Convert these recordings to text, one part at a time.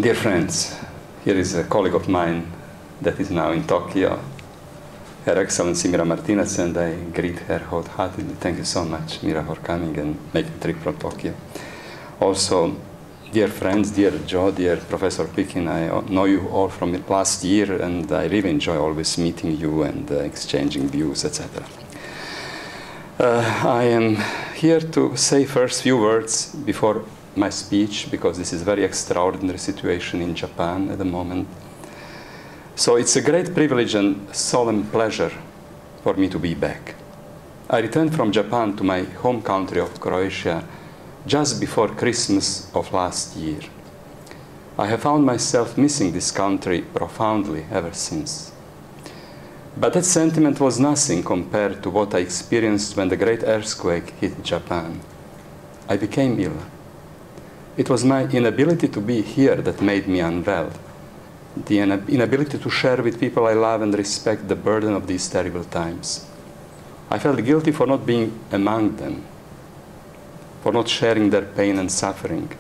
Dear friends, here is a colleague of mine that is now in Tokyo, Her Excellency Mira Martinez, and I greet her wholeheartedly. Thank you so much, Mira, for coming and making the trip from Tokyo. Also, dear friends, dear Joe, dear Professor Picken, I know you all from last year, and I really enjoy always meeting you and exchanging views, etc. I am here to say first few words before my speech, because this is a very extraordinary situation in Japan at the moment. So it's a great privilege and solemn pleasure for me to be back. I returned from Japan to my home country of Croatia just before Christmas of last year. I have found myself missing this country profoundly ever since. But that sentiment was nothing compared to what I experienced when the great earthquake hit Japan. I became ill. It was my inability to be here that made me unwell. The inability to share with people I love and respect the burden of these terrible times. I felt guilty for not being among them, for not sharing their pain and suffering.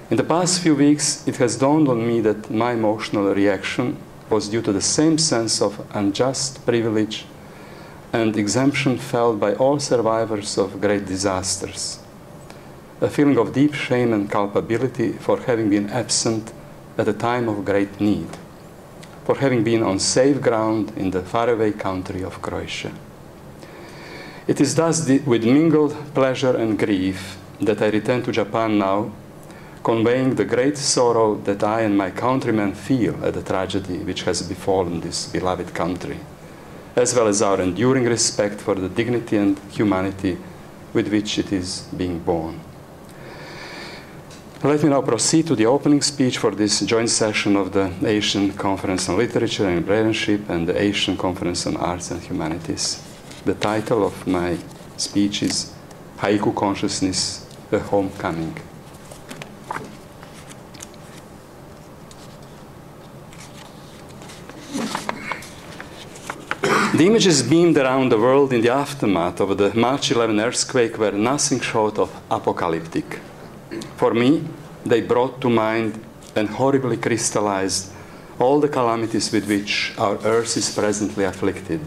In the past few weeks, it has dawned on me that my emotional reaction was due to the same sense of unjust privilege and exemption felt by all survivors of great disasters. A feeling of deep shame and culpability for having been absent at a time of great need, for having been on safe ground in the faraway country of Croatia. It is thus with mingled pleasure and grief that I return to Japan now, conveying the great sorrow that I and my countrymen feel at the tragedy which has befallen this beloved country, as well as our enduring respect for the dignity and humanity with which it is being born. Let me now proceed to the opening speech for this joint session of the Asian Conference on Literature and Librarianship and the Asian Conference on Arts and Humanities. The title of my speech is Haiku Consciousness, A Homecoming. The images beamed around the world in the aftermath of the March 11 earthquake were nothing short of apocalyptic. For me, they brought to mind and horribly crystallized all the calamities with which our Earth is presently afflicted.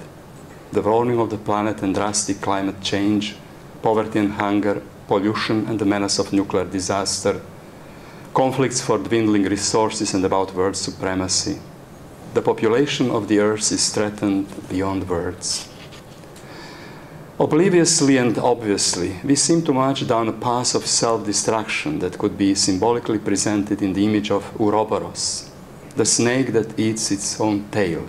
The warming of the planet and drastic climate change, poverty and hunger, pollution and the menace of nuclear disaster, conflicts for dwindling resources and about world supremacy. The population of the Earth is threatened beyond words. Obliviously and obviously, we seem to march down a path of self-destruction that could be symbolically presented in the image of Ouroboros, the snake that eats its own tail.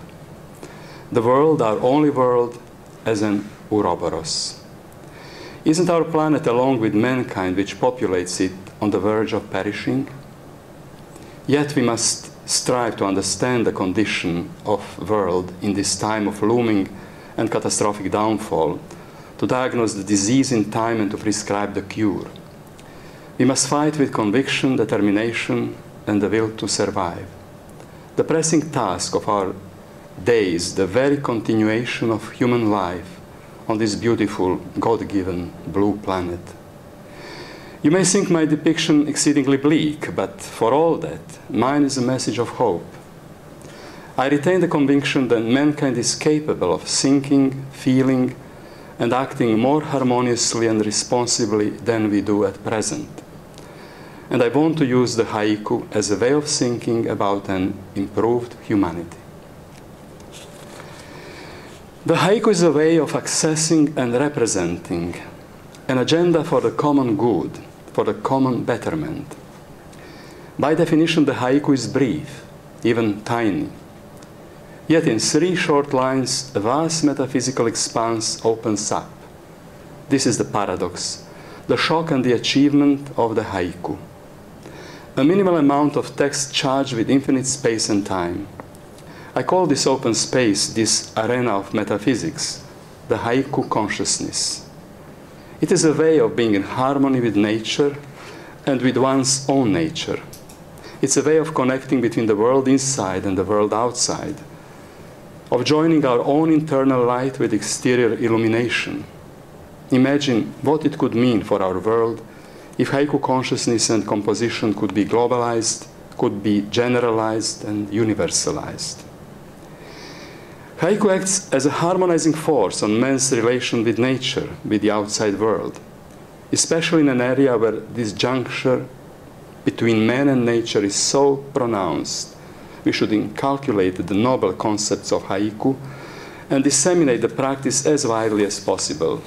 The world, our only world, as an Ouroboros. Isn't our planet, along with mankind which populates it, on the verge of perishing? Yet we must strive to understand the condition of the world in this time of looming and catastrophic downfall, to diagnose the disease in time and to prescribe the cure. We must fight with conviction, determination, and the will to survive. The pressing task of our days, the very continuation of human life on this beautiful, God-given blue planet. You may think my depiction exceedingly bleak, but for all that, mine is a message of hope. I retain the conviction that mankind is capable of thinking, feeling, and acting more harmoniously and responsibly than we do at present. And I want to use the haiku as a way of thinking about an improved humanity. The haiku is a way of accessing and representing an agenda for the common good, for the common betterment. By definition, the haiku is brief, even tiny. Yet in 3 short lines, a vast metaphysical expanse opens up. This is the paradox, the shock and the achievement of the haiku. A minimal amount of text charged with infinite space and time. I call this open space, this arena of metaphysics, the haiku consciousness. It is a way of being in harmony with nature and with one's own nature. It's a way of connecting between the world inside and the world outside, of joining our own internal light with exterior illumination. Imagine what it could mean for our world if haiku consciousness and composition could be globalized, could be generalized and universalized. Haiku acts as a harmonizing force on man's relation with nature, with the outside world, especially in an area where this juncture between man and nature is so pronounced. We should inculcate the noble concepts of haiku and disseminate the practice as widely as possible.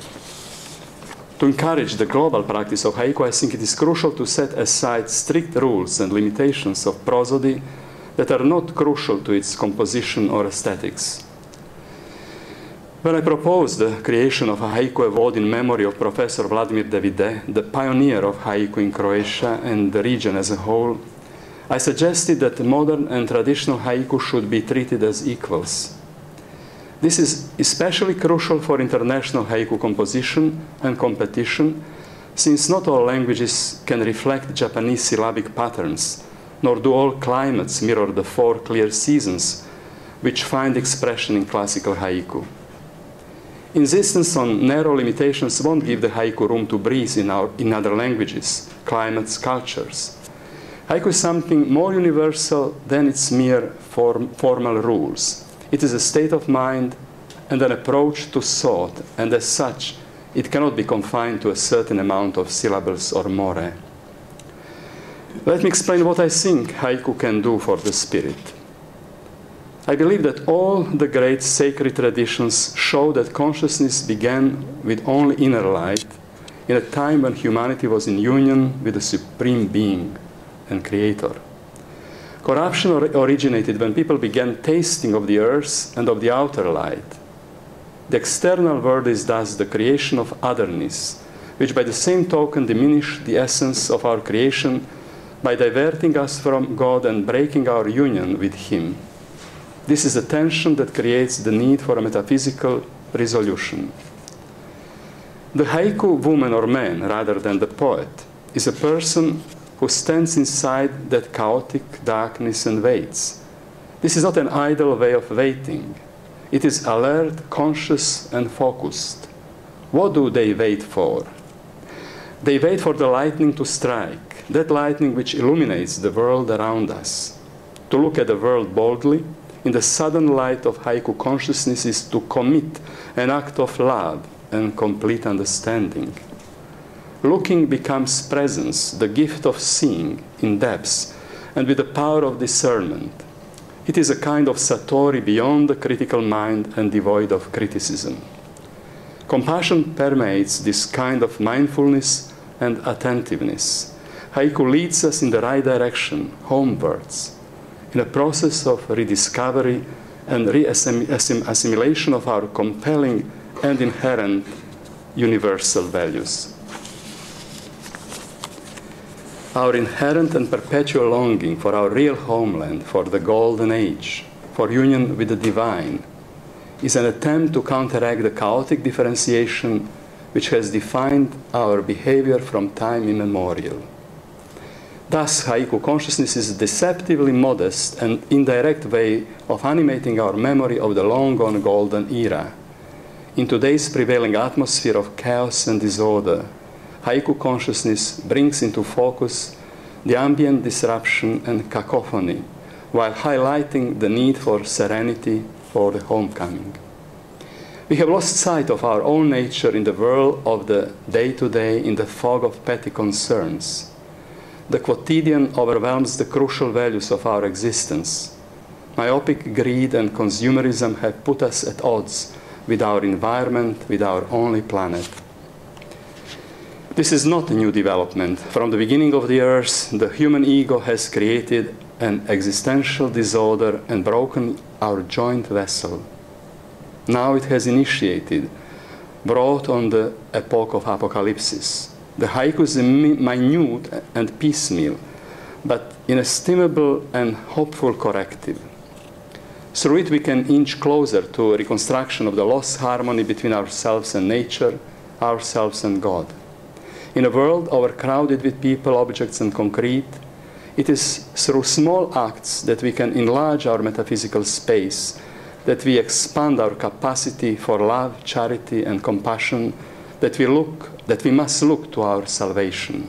To encourage the global practice of haiku, I think it is crucial to set aside strict rules and limitations of prosody that are not crucial to its composition or aesthetics. When I proposed the creation of a haiku award in memory of Professor Vladimir Davide, the pioneer of haiku in Croatia and the region as a whole, I suggested that modern and traditional haiku should be treated as equals. This is especially crucial for international haiku composition and competition, since not all languages can reflect Japanese syllabic patterns, nor do all climates mirror the 4 clear seasons which find expression in classical haiku. Insistence on narrow limitations won't give the haiku room to breathe in other languages, climates, cultures. Haiku is something more universal than its mere formal rules. It is a state of mind and an approach to thought, and as such, it cannot be confined to a certain amount of syllables or more. Let me explain what I think haiku can do for the spirit. I believe that all the great sacred traditions show that consciousness began with only inner light in a time when humanity was in union with the Supreme Being and Creator. Corruption originated when people began tasting of the earth and of the outer light. The external world is thus the creation of otherness, which by the same token diminished the essence of our creation by diverting us from God and breaking our union with Him. This is a tension that creates the need for a metaphysical resolution. The haiku woman or man, rather than the poet, is a person who stands inside that chaotic darkness and waits. This is not an idle way of waiting. It is alert, conscious, and focused. What do they wait for? They wait for the lightning to strike, that lightning which illuminates the world around us. To look at the world boldly, in the sudden light of haiku consciousness, is to commit an act of love and complete understanding. Looking becomes presence, the gift of seeing in depths and with the power of discernment. It is a kind of satori beyond the critical mind and devoid of criticism. Compassion permeates this kind of mindfulness and attentiveness. Haiku leads us in the right direction, homebirths, in a process of rediscovery and assimilation of our compelling and inherent universal values. Our inherent and perpetual longing for our real homeland, for the golden age, for union with the divine, is an attempt to counteract the chaotic differentiation which has defined our behavior from time immemorial. Thus, haiku consciousness is a deceptively modest and indirect way of animating our memory of the long-gone golden era. In today's prevailing atmosphere of chaos and disorder, haiku consciousness brings into focus the ambient disruption and cacophony, while highlighting the need for serenity for the homecoming. We have lost sight of our own nature in the whirl of the day-to-day, in the fog of petty concerns. The quotidian overwhelms the crucial values of our existence. Myopic greed and consumerism have put us at odds with our environment, with our only planet. This is not a new development. From the beginning of the earth, the human ego has created an existential disorder and broken our joint vessel. Now it has initiated, brought on the epoch of apocalypse. The haiku is minute and piecemeal, but inestimable and hopeful corrective. Through it we can inch closer to a reconstruction of the lost harmony between ourselves and nature, ourselves and God. In a world overcrowded with people, objects, and concrete, it is through small acts that we can enlarge our metaphysical space, that we expand our capacity for love, charity, and compassion, that we must look to our salvation.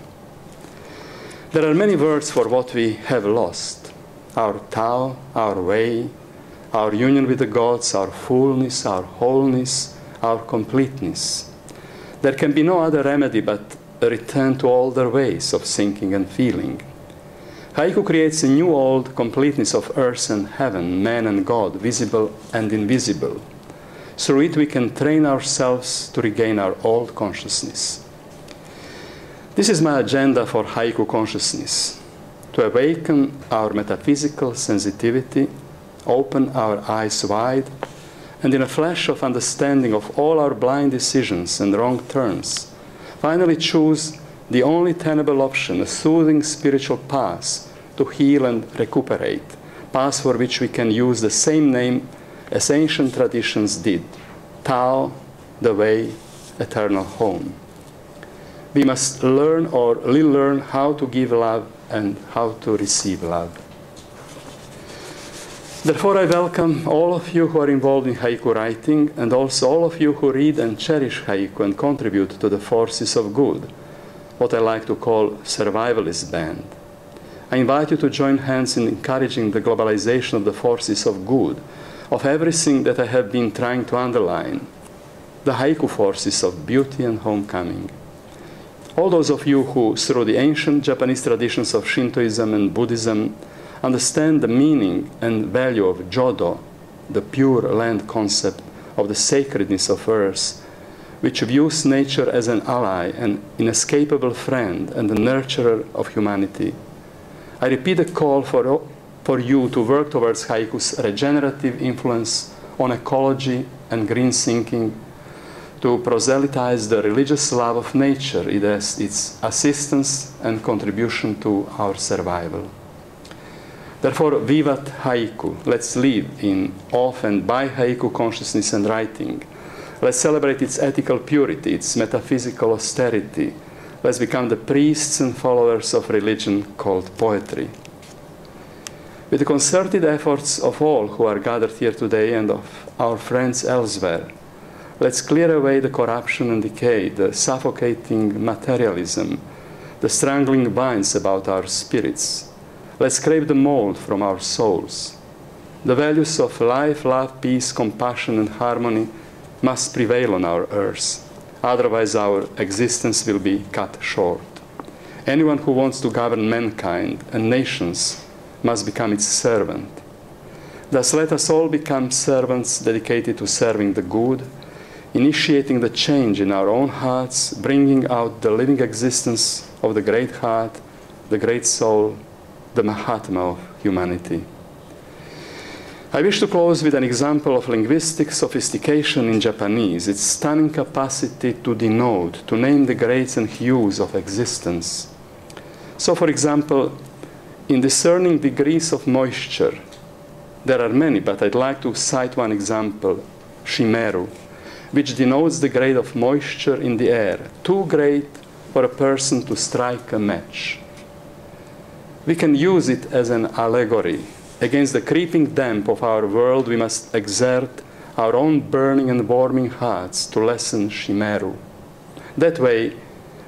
There are many words for what we have lost. our Tao, our way, our union with the gods, our fullness, our wholeness, our completeness. There can be no other remedy but a return to older ways of thinking and feeling. Haiku creates a new old completeness of earth and heaven, man and God, visible and invisible. Through it we can train ourselves to regain our old consciousness. This is my agenda for Haiku Consciousness: to awaken our metaphysical sensitivity, open our eyes wide, and in a flash of understanding of all our blind decisions and wrong turns, finally choose the only tenable option, a soothing spiritual path to heal and recuperate, path for which we can use the same name as ancient traditions did: Tao, the way, eternal home. We must learn or relearn how to give love and how to receive love. Therefore, I welcome all of you who are involved in haiku writing, and also all of you who read and cherish haiku and contribute to the forces of good, what I like to call survivalist band. I invite you to join hands in encouraging the globalization of the forces of good, of everything that I have been trying to underline, the haiku forces of beauty and homecoming. All those of you who, through the ancient Japanese traditions of Shintoism and Buddhism, understand the meaning and value of Jodo, the pure land concept of the sacredness of earth, which views nature as an ally, an inescapable friend, and the nurturer of humanity. I repeat a call for you to work towards haiku's regenerative influence on ecology and green thinking, to proselytize the religious love of nature, its assistance and contribution to our survival. Therefore, vivat haiku. Let's live in, of, and by haiku consciousness and writing. Let's celebrate its ethical purity, its metaphysical austerity. Let's become the priests and followers of religion called poetry. With the concerted efforts of all who are gathered here today and of our friends elsewhere, let's clear away the corruption and decay, the suffocating materialism, the strangling binds about our spirits. Let's scrape the mold from our souls. The values of life, love, peace, compassion, and harmony must prevail on our earth. Otherwise, our existence will be cut short. Anyone who wants to govern mankind and nations must become its servant. Thus, let us all become servants dedicated to serving the good, initiating the change in our own hearts, bringing out the living existence of the great heart, the great soul, the Mahatma of humanity. I wish to close with an example of linguistic sophistication in Japanese, its stunning capacity to denote, to name the grades and hues of existence. So, for example, in discerning degrees of moisture, there are many, but I'd like to cite one example, shimeru, which denotes the grade of moisture in the air, too great for a person to strike a match. We can use it as an allegory. Against the creeping damp of our world, we must exert our own burning and warming hearts to lessen shimeru. That way,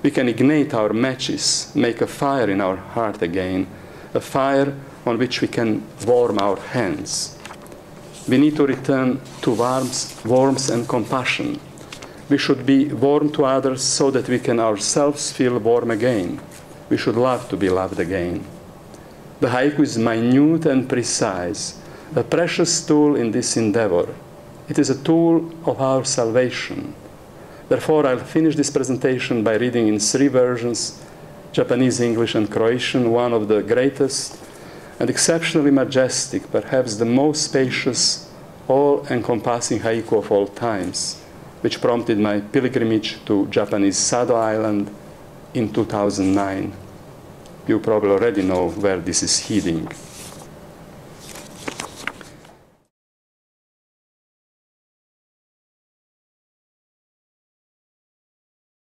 we can ignite our matches, make a fire in our heart again, a fire on which we can warm our hands. We need to return to warmth and compassion. We should be warm to others so that we can ourselves feel warm again. We should love to be loved again. The haiku is minute and precise, a precious tool in this endeavor. It is a tool of our salvation. Therefore, I'll finish this presentation by reading in 3 versions, Japanese, English, and Croatian, one of the greatest and exceptionally majestic, perhaps the most spacious, all-encompassing haiku of all times, which prompted my pilgrimage to Japanese Sado Island in 2009. You probably already know where this is heading.